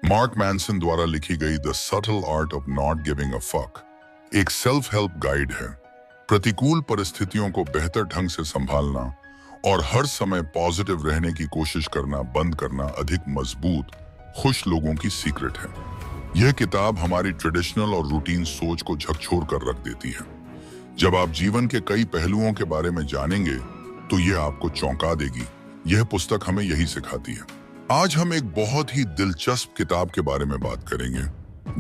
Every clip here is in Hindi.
मार्क मैनसन द्वारा लिखी गई the subtle art of not giving a fuck एक सेल्फ हेल्प गाइड है। प्रतिकूल परिस्थितियों को बेहतर ढंग से संभालना और हर समय पॉजिटिव रहने की कोशिश करना बंद करना अधिक मजबूत, खुश लोगों की सीक्रेट है। यह किताब हमारी ट्रेडिशनल और रूटीन सोच को झकझोर कर रख देती है। जब आप जीवन के कई पहलुओं के बारे में जानेंगे तो यह आपको चौंका देगी। यह पुस्तक हमें यही सिखाती है। आज हम एक बहुत ही दिलचस्प किताब के बारे में बात करेंगे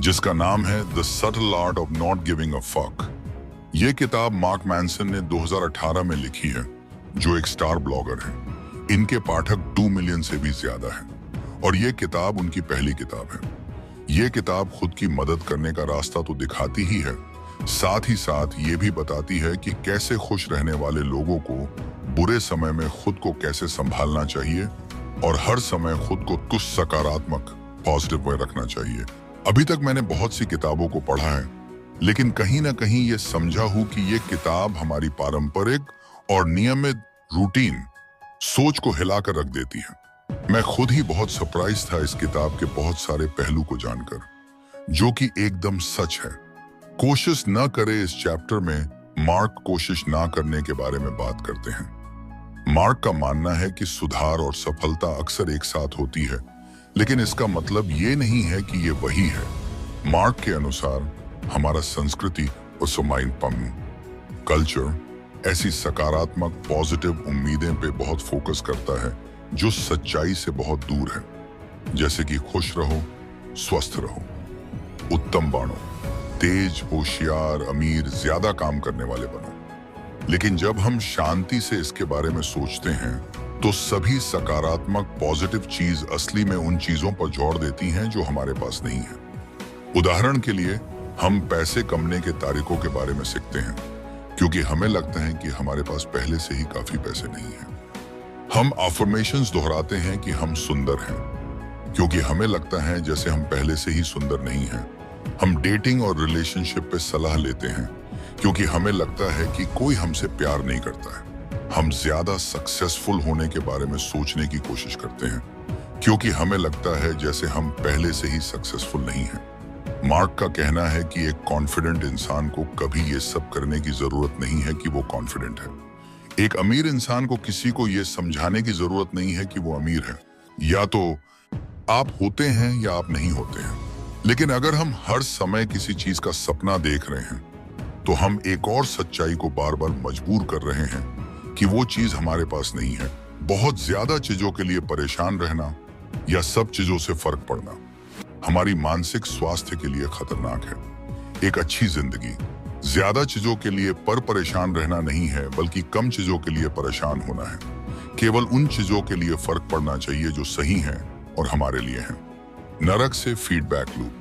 जिसका नाम है the subtle art of not giving a fuck. यह किताब मार्क मैनसन ने 2018 में लिखी है, जो एक स्टार ब्लॉगर है। इनके पाठक 2 मिलियन से भी ज्यादा हैं और यह किताब उनकी पहली किताब है। यह किताब खुद की मदद करने का रास्ता तो दिखाती ही है, साथ ही साथ ये भी बताती है कि कैसे खुश रहने वाले लोगों को बुरे समय में खुद को कैसे संभालना चाहिए और हर समय खुद को तुच्छ सकारात्मक पॉजिटिव में रखना चाहिए। अभी तक मैंने बहुत सी किताबों को पढ़ा है, लेकिन कहीं ना कहीं ये समझा हूं कि ये किताब हमारी पारंपरिक और नियमित रूटीन सोच को हिलाकर रख देती है। मैं खुद ही बहुत सरप्राइज था इस किताब के बहुत सारे पहलू को जानकर, जो कि एकदम सच है। कोशिश न करे इस चैप्टर में मार्क कोशिश ना करने के बारे में बात करते हैं। मार्क का मानना है कि सुधार और सफलता अक्सर एक साथ होती है, लेकिन इसका मतलब ये नहीं है कि ये वही है। मार्क के अनुसार हमारा संस्कृति और सोमाइनपम कल्चर ऐसी सकारात्मक पॉजिटिव उम्मीदें पे बहुत फोकस करता है जो सच्चाई से बहुत दूर है, जैसे कि खुश रहो, स्वस्थ रहो, उत्तम बनो, तेज, होशियार, अमीर, ज्यादा काम करने वाले बनो। लेकिन जब हम शांति से इसके बारे में सोचते हैं तो सभी सकारात्मक पॉजिटिव चीज असली में उन चीजों पर जोर देती हैं जो हमारे पास नहीं है। उदाहरण के लिए हम पैसे कमाने के तरीकों के बारे में सीखते हैं क्योंकि हमें लगता है कि हमारे पास पहले से ही काफी पैसे नहीं हैं। हम अफर्मेशंस दोहराते हैं कि हम सुंदर हैं क्योंकि हमें लगता है जैसे हम पहले से ही सुंदर नहीं हैं। हम डेटिंग और रिलेशनशिप पे सलाह लेते हैं क्योंकि हमें लगता है कि कोई हमसे प्यार नहीं करता है। हम ज्यादा सक्सेसफुल होने के बारे में सोचने की कोशिश करते हैं क्योंकि हमें लगता है जैसे हम पहले से ही सक्सेसफुल नहीं हैं। मार्क का कहना है कि एक कॉन्फिडेंट इंसान को कभी ये सब करने की जरूरत नहीं है कि वो कॉन्फिडेंट है। एक अमीर इंसान को किसी को ये समझाने की जरूरत नहीं है कि वो अमीर है। या तो आप होते हैं या आप नहीं होते हैं। लेकिन अगर हम हर समय किसी चीज का सपना देख रहे हैं तो हम एक और सच्चाई को बार बार मजबूर कर रहे हैं कि वो चीज हमारे पास नहीं है। बहुत ज्यादा चीजों के लिए परेशान रहना या सब चीजों से फर्क पड़ना हमारी मानसिक स्वास्थ्य के लिए खतरनाक है। एक अच्छी जिंदगी ज्यादा चीजों के लिए परेशान रहना नहीं है, बल्कि कम चीजों के लिए परेशान होना है। केवल उन चीजों के लिए फर्क पड़ना चाहिए जो सही है और हमारे लिए है। नरक से फीडबैक लूप।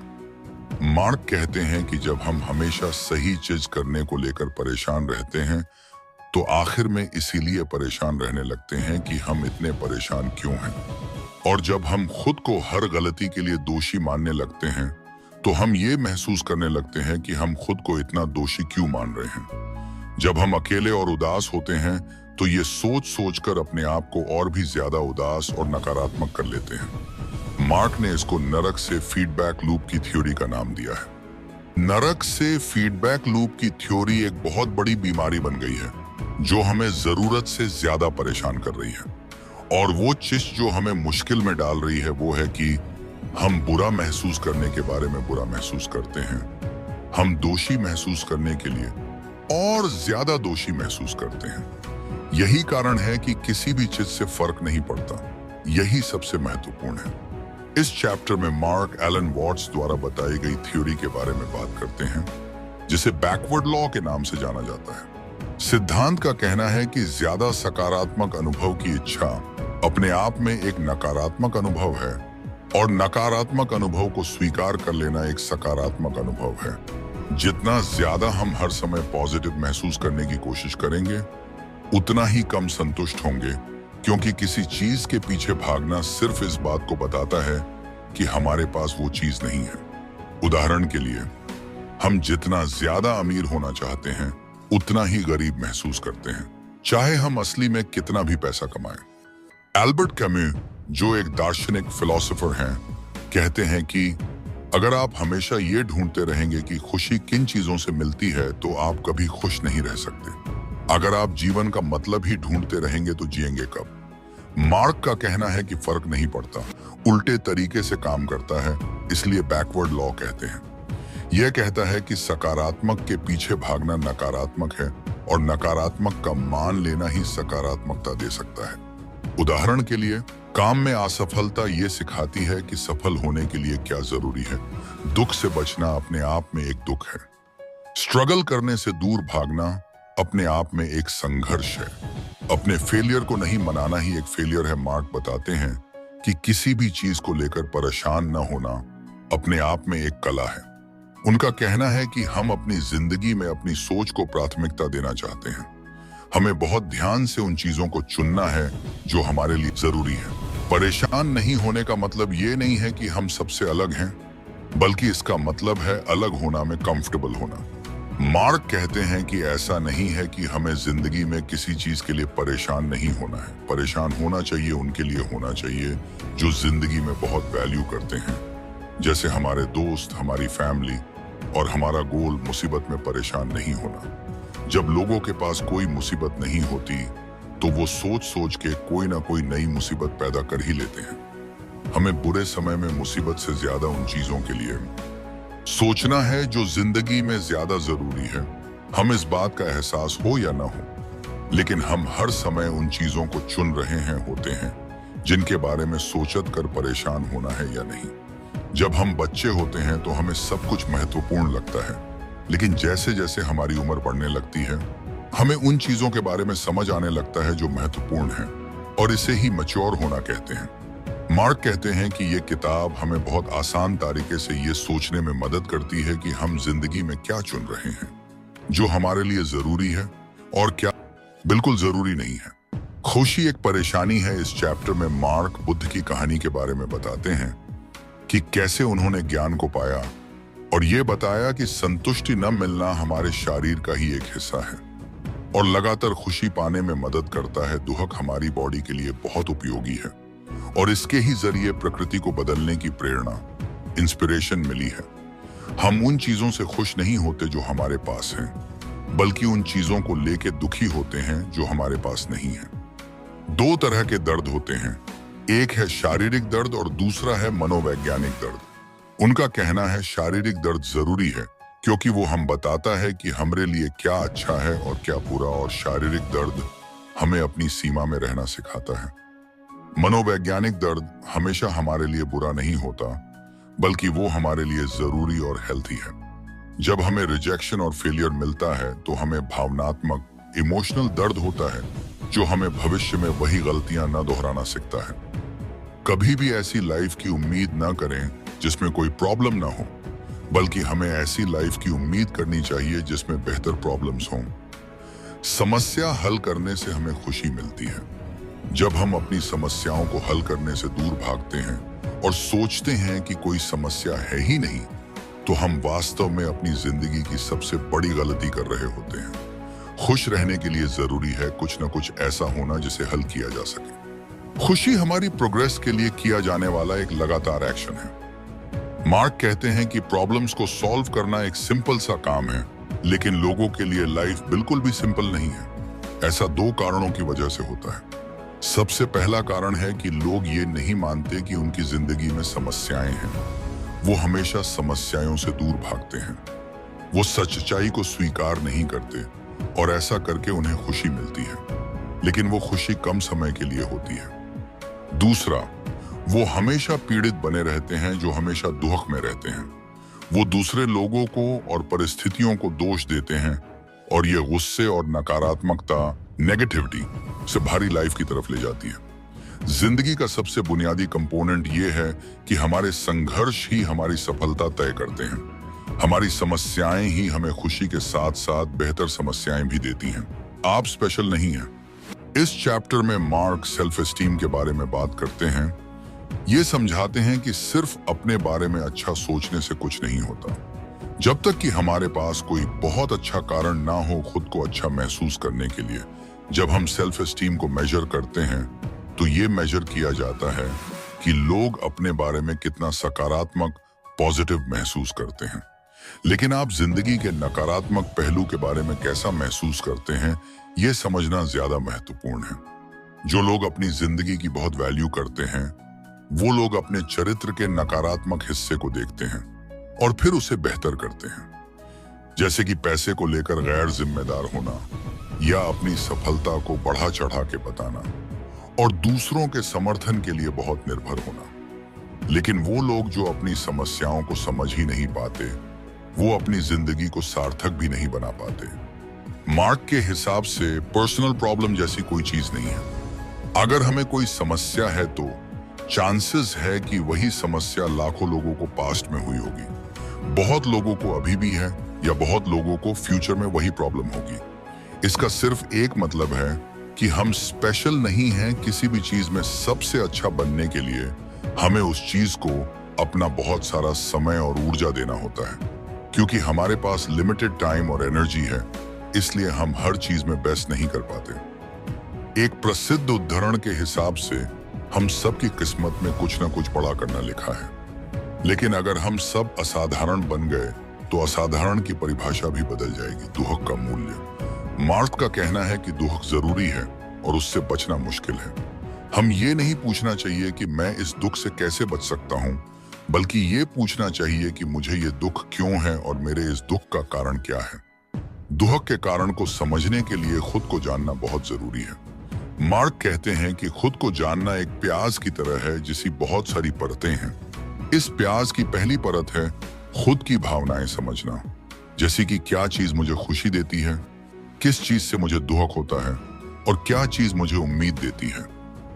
मार्क कहते हैं कि जब हम हमेशा सही चीज करने को लेकर परेशान रहते हैं तो आखिर में इसीलिए परेशान रहने लगते हैं कि हम इतने परेशान क्यों हैं। और जब हम खुद को हर गलती के लिए दोषी मानने लगते हैं तो हम ये महसूस करने लगते हैं कि हम खुद को इतना दोषी क्यों मान रहे हैं। जब हम अकेले और उदास होते हैं तो ये सोच सोचकर अपने आप को और भी ज्यादा उदास और नकारात्मक कर लेते हैं। मार्क ने इसको नरक से फीडबैक लूप की थ्योरी का नाम दिया है। नरक से फीडबैक लूप की थ्योरी एक बहुत बड़ी बीमारी बन गई है जो हमें जरूरत से ज्यादा परेशान कर रही है। और वो चीज जो हमें मुश्किल में डाल रही है वो है कि हम बुरा महसूस करने के बारे में बुरा महसूस करते हैं। हम दोषी महसूस करने के लिए और ज्यादा दोषी महसूस करते हैं। यही कारण है कि किसी भी चीज से फर्क नहीं पड़ता। यही सबसे महत्वपूर्ण है। इस चैप्टर में मार्क एलन वॉट्स द्वारा बताई गई थ्योरी के बारे में बात करते हैं जिसे बैकवर्ड लॉ के नाम से जाना जाता है। सिद्धांत का कहना है कि ज्यादा सकारात्मक अनुभव की इच्छा अपने आप में एक नकारात्मक अनुभव है और नकारात्मक अनुभव को स्वीकार कर लेना एक सकारात्मक अनुभव है। जितना ज्यादा हम हर समय पॉजिटिव महसूस करने की कोशिश करेंगे उतना ही कम संतुष्ट होंगे, क्योंकि किसी चीज के पीछे भागना सिर्फ इस बात को बताता है कि हमारे पास वो चीज नहीं है। उदाहरण के लिए, हम जितना ज्यादा अमीर होना चाहते हैं उतना ही गरीब महसूस करते हैं, चाहे हम असली में कितना भी पैसा कमाएं। एल्बर्ट कैम्यू, जो एक दार्शनिक फिलोसोफर हैं, कहते हैं कि अगर आप हमेशा ये ढूंढते रहेंगे कि खुशी किन चीजों से मिलती है तो आप कभी खुश नहीं रह सकते। अगर आप जीवन का मतलब ही ढूंढते रहेंगे तो जिएंगे कब? मार्क का कहना है कि फर्क नहीं पड़ता, उल्टे तरीके से काम करता है, इसलिए बैकवर्ड लॉ कहते हैं। यह कहता है कि सकारात्मक के पीछे भागना नकारात्मक है और नकारात्मक का मान लेना ही सकारात्मकता दे सकता है। उदाहरण के लिए, काम में असफलता ये सिखाती है कि सफल होने के लिए क्या जरूरी है। दुख से बचना अपने आप में एक दुख है। स्ट्रगल करने से दूर भागना अपने आप में एक संघर्ष है। अपने फेलियर को नहीं मनाना ही एक फेलियर है। मार्क बताते हैं कि किसी भी चीज को लेकर परेशान न होना अपने आप में एक कला है। उनका कहना है कि हम अपनी जिंदगी में अपनी सोच को प्राथमिकता देना चाहते हैं। हमें बहुत ध्यान से उन चीजों को चुनना है जो हमारे लिए जरूरी है। परेशान नहीं होने का मतलब ये नहीं है कि हम सबसे अलग हैं, बल्कि इसका मतलब है अलग होना में कंफर्टेबल होना। मार्क कहते हैं कि ऐसा नहीं है कि हमें जिंदगी में किसी चीज के लिए परेशान नहीं होना है। परेशान होना चाहिए उनके लिए होना चाहिए जो जिंदगी में बहुत वैल्यू करते हैं, जैसे हमारे दोस्त, हमारी फैमिली और हमारा गोल। मुसीबत में परेशान नहीं होना। जब लोगों के पास कोई मुसीबत नहीं होती तो वो सोच सोच के कोई ना कोई नई मुसीबत पैदा कर ही लेते हैं। हमें बुरे समय में मुसीबत से ज्यादा उन चीजों के लिए सोचना है जो जिंदगी में ज्यादा जरूरी है। हम इस बात का एहसास हो या ना हो, लेकिन हम हर समय उन चीजों को चुन रहे हैं होते हैं जिनके बारे में सोचत कर परेशान होना है या नहीं। जब हम बच्चे होते हैं तो हमें सब कुछ महत्वपूर्ण लगता है, लेकिन जैसे जैसे हमारी उम्र बढ़ने लगती है हमें उन चीजों के बारे में समझ आने लगता है जो महत्वपूर्ण है, और इसे ही मैच्योर होना कहते हैं। मार्क कहते हैं कि ये किताब हमें बहुत आसान तरीके से ये सोचने में मदद करती है कि हम जिंदगी में क्या चुन रहे हैं, जो हमारे लिए जरूरी है और क्या बिल्कुल जरूरी नहीं है। खुशी एक परेशानी है। इस चैप्टर में मार्क बुद्ध की कहानी के बारे में बताते हैं कि कैसे उन्होंने ज्ञान को पाया और ये बताया कि संतुष्टि न मिलना हमारे शरीर का ही एक हिस्सा है और लगातार खुशी पाने में मदद करता है। दुख हमारी बॉडी के लिए बहुत उपयोगी है और इसके ही जरिए प्रकृति को बदलने की प्रेरणा, इंस्पिरेशन मिली है। हम उन चीजों से खुश नहीं होते जो हमारे पास हैं, बल्कि उन चीजों को लेके दुखी होते हैं जो हमारे पास नहीं है। दो तरह के दर्द होते हैं, एक है शारीरिक दर्द और दूसरा है मनोवैज्ञानिक दर्द। उनका कहना है शारीरिक दर्द जरूरी है क्योंकि वो हम बताता है कि हमारे लिए क्या अच्छा है और क्या बुरा, और शारीरिक दर्द हमें अपनी सीमा में रहना सिखाता है। मनोवैज्ञानिक दर्द हमेशा हमारे लिए बुरा नहीं होता, बल्कि वो हमारे लिए जरूरी और हेल्थी है। जब हमें रिजेक्शन और फेलियर मिलता है तो हमें भावनात्मक इमोशनल दर्द होता है जो हमें भविष्य में वही गलतियां न दोहराना सिखाता है। कभी भी ऐसी लाइफ की उम्मीद ना करें जिसमें कोई प्रॉब्लम ना हो, बल्कि हमें ऐसी लाइफ की उम्मीद करनी चाहिए जिसमें बेहतर प्रॉब्लम्स हों। समस्या हल करने से हमें खुशी मिलती है। जब हम अपनी समस्याओं को हल करने से दूर भागते हैं और सोचते हैं कि कोई समस्या है ही नहीं, तो हम वास्तव में अपनी जिंदगी की सबसे बड़ी गलती कर रहे होते हैं। खुश रहने के लिए जरूरी है कुछ न कुछ ऐसा होना जिसे हल किया जा सके। खुशी हमारी प्रोग्रेस के लिए किया जाने वाला एक लगातार एक्शन है। मार्क कहते हैं कि प्रॉब्लम्स को सॉल्व करना एक सिंपल सा काम है, लेकिन लोगों के लिए लाइफ बिल्कुल भी सिंपल नहीं है। ऐसा दो कारणों की वजह से होता है। सबसे पहला कारण है कि लोग ये नहीं मानते कि उनकी जिंदगी में समस्याएं हैं। वो हमेशा समस्याओं से दूर भागते हैं। वो सच्चाई को स्वीकार नहीं करते और ऐसा करके उन्हें खुशी मिलती है, लेकिन वो खुशी कम समय के लिए होती है। दूसरा, वो हमेशा पीड़ित बने रहते हैं जो हमेशा दुख में रहते हैं। वो दूसरे लोगों को और परिस्थितियों को दोष देते हैं और ये गुस्से और नकारात्मकता, नेगेटिविटी से भारी लाइफ की तरफ ले जाती है। जिंदगी का सबसे बुनियादी कंपोनेंट ये है कि हमारे संघर्ष ही हमारी सफलता तय करते हैं। हमारी समस्याएं ही हमें खुशी के साथ साथ बेहतर समस्याएं भी देती हैं। आप स्पेशल नहीं हैं। इस चैप्टर में मार्क सेल्फ एस्टीम के बारे में बात करते हैं। ये समझाते हैं कि सिर्फ अपने बारे में अच्छा सोचने से कुछ नहीं होता। जब तक कि हमारे पास कोई बहुत अच्छा कारण ना हो खुद को अच्छा महसूस करने के लिए। जब हम सेल्फ एस्टीम को मेजर करते हैं तो ये मेजर किया जाता है कि लोग अपने बारे में कितना सकारात्मक पॉजिटिव महसूस करते हैं, लेकिन आप जिंदगी के नकारात्मक पहलू के बारे में कैसा महसूस करते हैं, यह समझना ज्यादा महत्वपूर्ण है। जो लोग अपनी जिंदगी की बहुत वैल्यू करते हैं, वो लोग अपने चरित्र के नकारात्मक हिस्से को देखते हैं और फिर उसे बेहतर करते हैं। जैसे कि पैसे को लेकर गैर जिम्मेदार होना, या अपनी सफलता को बढ़ा चढ़ा के बताना, और दूसरों के समर्थन के लिए बहुत निर्भर होना। लेकिन वो लोग जो अपनी समस्याओं को समझ ही नहीं पाते, वो अपनी जिंदगी को सार्थक भी नहीं बना पाते। मार्क के हिसाब से पर्सनल प्रॉब्लम जैसी कोई चीज नहीं है। अगर हमें कोई समस्या है तो चांसेस है कि वही समस्या लाखों लोगों को पास्ट में हुई होगी, बहुत लोगों को अभी भी है, या बहुत लोगों को फ्यूचर में वही प्रॉब्लम होगी। इसका सिर्फ एक मतलब है कि हम स्पेशल नहीं हैं। किसी भी चीज में सबसे अच्छा बनने के लिए हमें उस चीज को अपना बहुत सारा समय और ऊर्जा देना होता है। क्योंकि हमारे पास लिमिटेड टाइम और एनर्जी है, इसलिए हम हर चीज में बेस्ट नहीं कर पाते। एक प्रसिद्ध उद्धरण के हिसाब से हम सबकी किस्मत में कुछ ना कुछ बड़ा करना लिखा है, लेकिन अगर हम सब असाधारण बन गए तो असाधारण की परिभाषा भी बदल जाएगी। दुहक का मूल्य। मार्क का कहना है कि दुहक जरूरी है और उससे बचना मुश्किल है। हम ये नहीं पूछना चाहिए कि मैं इस दुख से कैसे बच सकता हूँ, बल्कि ये पूछना चाहिए कि मुझे ये दुख क्यों है और मेरे इस दुख का कारण क्या है। दुहक के कारण को समझने के लिए खुद को जानना बहुत जरूरी है। मार्क कहते हैं कि खुद को जानना एक प्याज की तरह है जिसकी बहुत सारी परतें हैं। इस प्याज की पहली परत है खुद की भावनाएं समझना, जैसे कि क्या चीज मुझे खुशी देती है, किस चीज से मुझे दुहक होता है, और क्या चीज मुझे उम्मीद देती है।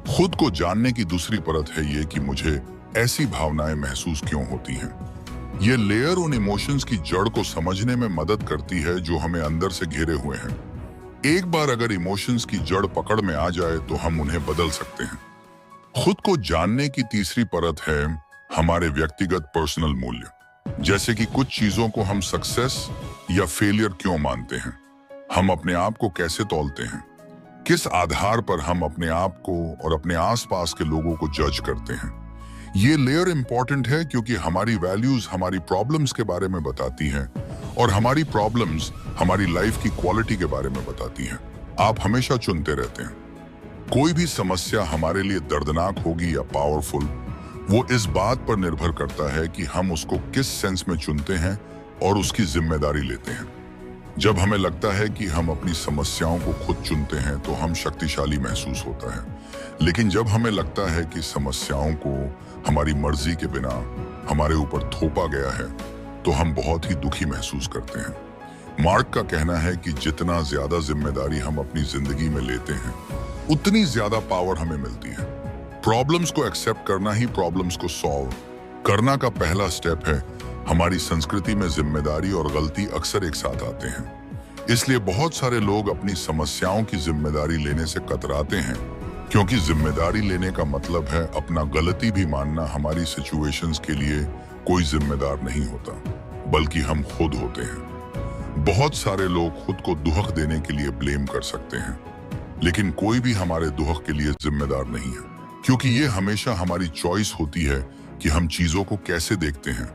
खुद को जानने की दूसरी परत है ये कि मुझे ऐसी भावनाएं महसूस क्यों होती हैं। ये लेयर उन इमोशंस की जड़ को समझने में मदद करती है जो हमें अंदर से घेरे हुए हैं। एक बार अगर इमोशंस की जड़ पकड़ में आ जाए तो हम उन्हें बदल सकते हैं। खुद को जानने की तीसरी परत है हमारे व्यक्तिगत पर्सनल मूल्य, जैसे कि कुछ चीजों को हम सक्सेस या फेलियर क्यों मानते हैं, हम अपने आप को कैसे तौलते हैं, किस आधार पर हम अपने आप को और अपने आसपास के लोगों को जज करते हैं। ये लेयर इंपॉर्टेंट है क्योंकि हमारी वैल्यूज हमारी प्रॉब्लम्स के बारे में बताती हैं और हमारी प्रॉब्लम्स हमारी लाइफ की क्वालिटी के बारे में बताती हैं। आप हमेशा चुनते रहते हैं। कोई भी समस्या हमारे लिए दर्दनाक होगी या पावरफुल, वो इस बात पर निर्भर करता है कि हम उसको किस सेंस में चुनते हैं और उसकी जिम्मेदारी लेते हैं। जब हमें लगता है कि हम अपनी समस्याओं को खुद चुनते हैं तो हम शक्तिशाली महसूस होता है, लेकिन जब हमें लगता है कि समस्याओं को हमारी मर्जी के बिना हमारे ऊपर थोपा गया है तो हम बहुत ही दुखी महसूस करते हैं। मार्क का कहना है कि जितना ज्यादा जिम्मेदारी हम अपनी जिंदगी में लेते हैं, उतनी ज्यादा पावर हमें मिलती है। प्रॉब्लम्स को एक्सेप्ट करना ही प्रॉब्लम्स को सॉल्व करना का पहला स्टेप है। हमारी संस्कृति में जिम्मेदारी और गलती अक्सर एक साथ आते हैं, इसलिए बहुत सारे लोग अपनी समस्याओं की जिम्मेदारी लेने से कतराते हैं, क्योंकि जिम्मेदारी लेने का मतलब है अपना गलती भी मानना। हमारी सिचुएशंस के लिए कोई जिम्मेदार नहीं होता, बल्कि हम खुद होते हैं। बहुत सारे लोग खुद को दुहक देने के लिए ब्लेम कर सकते हैं, लेकिन कोई भी हमारे दुहक के लिए जिम्मेदार नहीं है, क्योंकि ये हमेशा हमारी चॉइस होती है कि हम चीजों को कैसे देखते हैं,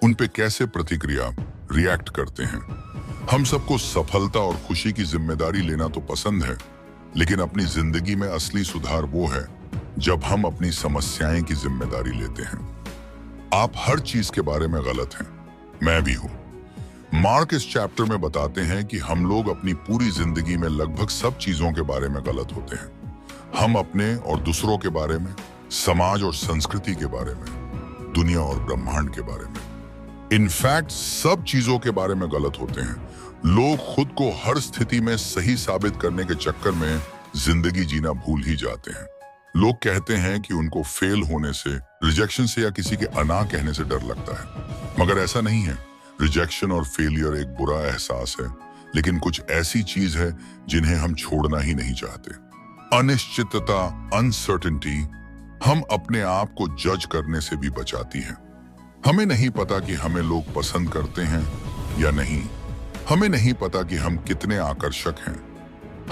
उन पे कैसे प्रतिक्रिया रिएक्ट करते हैं। हम सबको सफलता और खुशी की जिम्मेदारी लेना तो पसंद है, लेकिन अपनी जिंदगी में असली सुधार वो है जब हम अपनी समस्याएं की जिम्मेदारी लेते हैं। आप हर चीज के बारे में गलत हैं, मैं भी हूं। मार्क इस चैप्टर में बताते हैं कि हम लोग अपनी पूरी जिंदगी में लगभग सब चीजों के बारे में गलत होते हैं। हम अपने और दूसरों के बारे में, समाज और संस्कृति के बारे में, दुनिया और ब्रह्मांड के बारे में, इनफैक्ट सब चीजों के बारे में गलत होते हैं। लोग खुद को हर स्थिति में सही साबित करने के चक्कर में जिंदगी जीना भूल ही जाते हैं। लोग कहते हैं कि उनको फेल होने से, रिजेक्शन से या किसी के अना कहने से डर लगता है, मगर ऐसा नहीं है। रिजेक्शन और फेलियर एक बुरा एहसास है, लेकिन कुछ ऐसी चीज है जिन्हें हम छोड़ना ही नहीं चाहते। अनिश्चितता, अनसर्टेनिटी हम अपने आप को जज करने से भी बचाती है। हमें नहीं पता कि हमें लोग पसंद करते हैं या नहीं, हमें नहीं पता कि हम कितने आकर्षक हैं,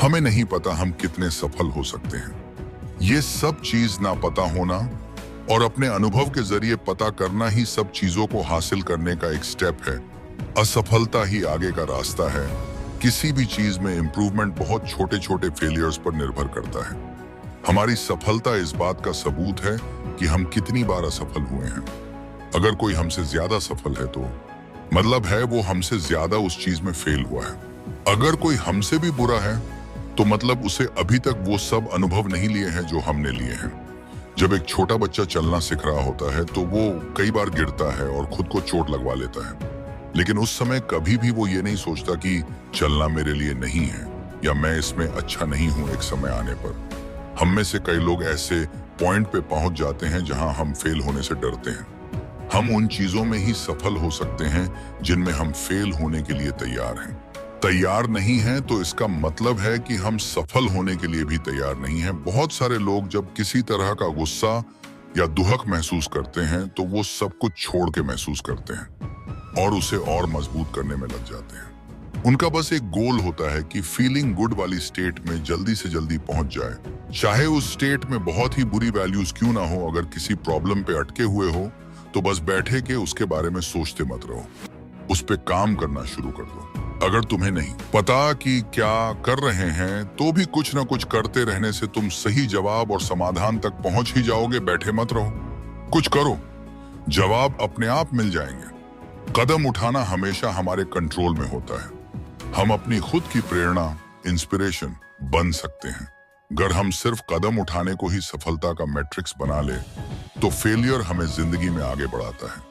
हमें नहीं पता हम कितने सफल हो सकते हैं। ये सब चीज ना पता होना और अपने अनुभव के जरिए पता करना ही सब चीजों को हासिल करने का एक स्टेप है। असफलता ही आगे का रास्ता है। किसी भी चीज में इंप्रूवमेंट बहुत छोटे छोटे फेलियर्स पर निर्भर करता है। हमारी सफलता इस बात का सबूत है कि हम कितनी बार असफल हुए हैं। अगर कोई हमसे ज्यादा सफल है तो मतलब है वो हमसे ज्यादा उस चीज में फेल हुआ है। अगर कोई हमसे भी बुरा है तो मतलब उसे अभी तक वो सब अनुभव नहीं लिए हैं जो हमने लिए हैं। जब एक छोटा बच्चा चलना सीख रहा होता है तो वो कई बार गिरता है और खुद को चोट लगवा लेता है, लेकिन उस समय कभी भी वो ये नहीं सोचता कि चलना मेरे लिए नहीं है या मैं इसमें अच्छा नहीं हूं। एक समय आने पर हम में से कई लोग ऐसे पॉइंट पे पहुंच जाते हैं जहां हम फेल होने से डरते हैं। हम उन चीजों में ही सफल हो सकते हैं जिनमें हम फेल होने के लिए तैयार हैं। तैयार नहीं हैं तो इसका मतलब है कि हम सफल होने के लिए भी तैयार नहीं हैं। बहुत सारे लोग जब किसी तरह का गुस्सा या दुहक महसूस करते हैं तो वो सब कुछ छोड़ के महसूस करते हैं और उसे और मजबूत करने में लग जाते हैं। उनका बस एक गोल होता है कि फीलिंग गुड वाली स्टेट में जल्दी से जल्दी पहुंच जाए, चाहे उस स्टेट में बहुत ही बुरी वैल्यूज क्यों ना हो। अगर किसी प्रॉब्लम पे अटके हुए हो तो बस बैठे के उसके बारे में सोचते मत रहो, उस पे काम करना शुरू कर दो। अगर तुम्हें नहीं पता कि क्या कर रहे हैं तो भी कुछ ना कुछ करते रहने से तुम सही जवाब और समाधान तक पहुंच ही जाओगे। बैठे मत रहो, कुछ करो, जवाब अपने आप मिल जाएंगे। कदम उठाना हमेशा हमारे कंट्रोल में होता है। हम अपनी खुद की प्रेरणा, इंस्पिरेशन बन सकते हैं। अगर हम सिर्फ कदम उठाने को ही सफलता का मैट्रिक्स बना ले तो फेलियर हमें जिंदगी में आगे बढ़ाता है।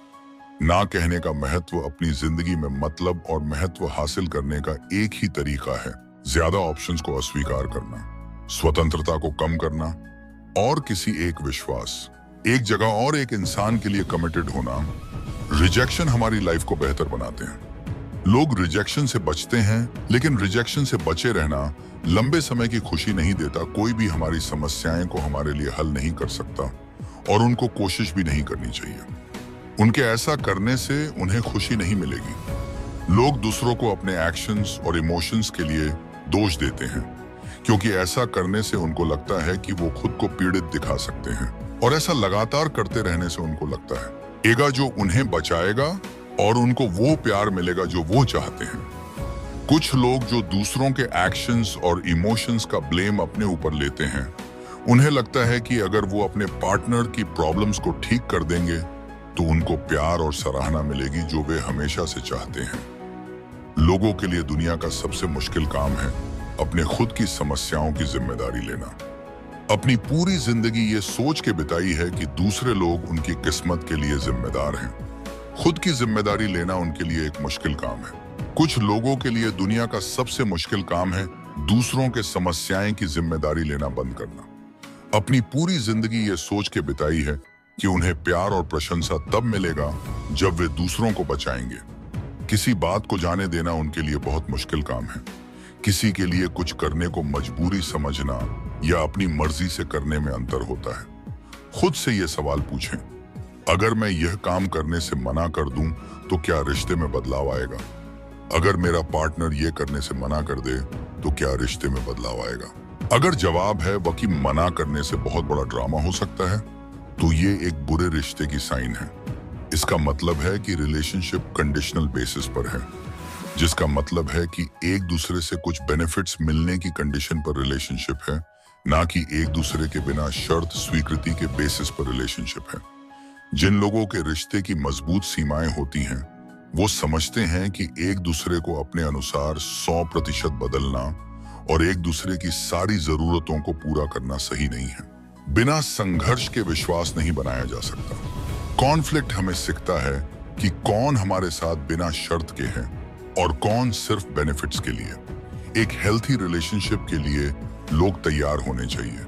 ना कहने का महत्व अपनी जिंदगी में मतलब और महत्व हासिल करने का एक ही तरीका है, ज्यादा ऑप्शंस को अस्वीकार करना, स्वतंत्रता को कम करना और किसी एक विश्वास, एक जगह और एक इंसान के लिए कमिटेड होना। रिजेक्शन हमारी लाइफ को बेहतर बनाते हैं। लोग रिजेक्शन से बचते हैं, लेकिन रिजेक्शन से बचे रहना लंबे समय की खुशी नहीं देता। कोई भी हमारी समस्याएं को हमारे लिए हल नहीं कर सकता और उनको कोशिश भी नहीं करनी चाहिए। उनके ऐसा करने से उन्हें खुशी नहीं मिलेगी। लोग दूसरों को अपने एक्शंस और इमोशंस के लिए दोष देते हैं क्योंकि ऐसा करने से उनको लगता है कि वो खुद को पीड़ित दिखा सकते हैं, और ऐसा लगातार करते रहने से उनको लगता है एगा जो उन्हें बचाएगा और उनको वो प्यार मिलेगा जो वो चाहते हैं। कुछ लोग जो दूसरों के एक्शंस और इमोशंस का ब्लेम अपने ऊपर लेते हैं, उन्हें लगता है कि अगर वो अपने पार्टनर की प्रॉब्लम्स को ठीक कर देंगे तो उनको प्यार और सराहना मिलेगी जो वे हमेशा से चाहते हैं। लोगों के लिए दुनिया का सबसे मुश्किल काम है अपने खुद की समस्याओं की जिम्मेदारी लेना। अपनी पूरी जिंदगी ये सोच के बिताई है कि दूसरे लोग उनकी किस्मत के लिए जिम्मेदार हैं। खुद की जिम्मेदारी लेना उनके लिए एक मुश्किल काम है। कुछ लोगों के लिए दुनिया का सबसे मुश्किल काम है दूसरों के समस्याएं की जिम्मेदारी लेना बंद करना। अपनी पूरी जिंदगी ये सोच के बिताई है कि उन्हें प्यार और प्रशंसा तब मिलेगा जब वे दूसरों को बचाएंगे। किसी बात को जाने देना उनके लिए बहुत मुश्किल काम है। किसी के लिए कुछ करने को मजबूरी समझना या अपनी मर्जी से करने में अंतर होता है। खुद से ये सवाल पूछें, अगर मैं यह काम करने से मना कर दूं तो क्या रिश्ते में बदलाव आएगा? अगर मेरा पार्टनर ये करने से मना कर दे तो क्या रिश्ते में बदलाव आएगा? अगर जवाब है वह कि मना करने से बहुत बड़ा ड्रामा हो सकता है तो ये एक बुरे रिश्ते की साइन है। इसका मतलब है कि रिलेशनशिप कंडीशनल बेसिस पर है, जिसका मतलब है कि एक दूसरे से कुछ बेनिफिट्स मिलने की कंडीशन पर रिलेशनशिप है, ना कि एक दूसरे के बिना शर्त स्वीकृति के बेसिस पर रिलेशनशिप है। जिन लोगों के रिश्ते की मजबूत सीमाएं होती हैं, वो समझते हैं कि एक दूसरे को अपने अनुसार 100% बदलना और एक दूसरे की सारी जरूरतों को पूरा करना सही नहीं है। बिना संघर्ष के विश्वास नहीं बनाया जा सकता। कॉन्फ्लिक्ट हमें सिखाता है कि कौन हमारे साथ बिना शर्त के हैं और कौन सिर्फ बेनिफिट्स के लिए। एक हेल्थी रिलेशनशिप के लिए लोग तैयार होने चाहिए,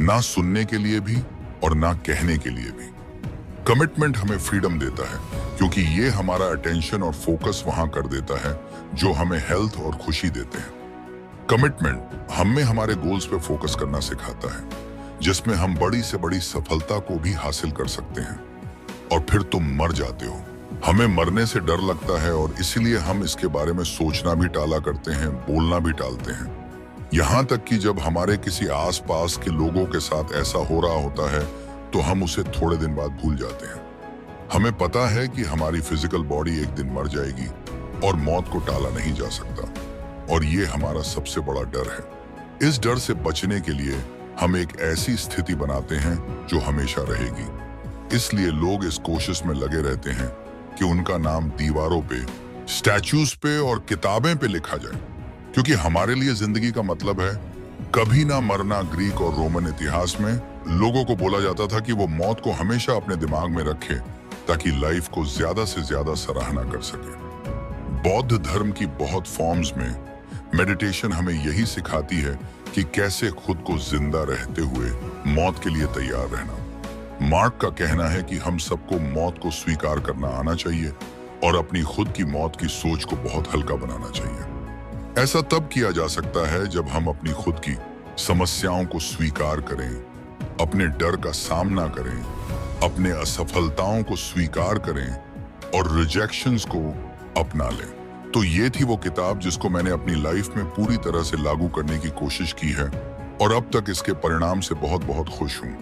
ना सुनने के लिए भी और ना कहने के लिए भी। कमिटमेंट हमें फ्रीडम देता है क्योंकि ये हमारा अटेंशन और फोकस वहां कर देता है जो हमें हेल्थ और खुशी देते हैं। कमिटमेंट हमें हमारे गोल्स पे फोकस करना सिखाता है, जिसमें हम बड़ी से बड़ी सफलता को भी हासिल कर सकते हैं। और फिर तुम मर जाते हो। हमें मरने से डर लगता है और इसीलिए हम इसके बारे में सोचना भी टाला करते हैं, बोलना भी टालते हैं। यहाँ तक कि जब हमारे किसी आसपास के लोगों के साथ ऐसा हो रहा होता है तो हम उसे थोड़े दिन बाद भूल जाते हैं। हमें पता है कि हमारी फिजिकल बॉडी एक दिन मर जाएगी और मौत को टाला नहीं जा सकता, और ये हमारा सबसे बड़ा डर है। इस डर से बचने के लिए हम एक ऐसी स्थिति बनाते हैं जो हमेशा रहेगी। इसलिए लोग इस कोशिश में लगे रहते हैं कि उनका नाम दीवारों पे, स्टैच्यूज पे और किताबें पे लिखा जाए, क्योंकि हमारे लिए जिंदगी का मतलब है कभी ना मरना। ग्रीक और रोमन इतिहास में लोगों को बोला जाता था कि वो मौत को हमेशा अपने दिमाग में रखें ताकि लाइफ को ज्यादा से ज्यादा सराहना कर सके। बौद्ध धर्म की बहुत फॉर्म्स में मेडिटेशन हमें यही सिखाती है कि कैसे खुद को जिंदा रहते हुए मौत के लिए तैयार रहना। मार्क का कहना है कि हम सबको मौत को स्वीकार करना आना चाहिए और अपनी खुद की मौत की सोच को बहुत हल्का बनाना चाहिए। ऐसा तब किया जा सकता है जब हम अपनी खुद की समस्याओं को स्वीकार करें, अपने डर का सामना करें, अपने असफलताओं को स्वीकार करें और रिजेक्शंस को अपना लें। तो ये थी वो किताब जिसको मैंने अपनी लाइफ में पूरी तरह से लागू करने की कोशिश की है और अब तक इसके परिणाम से बहुत बहुत खुश हूं।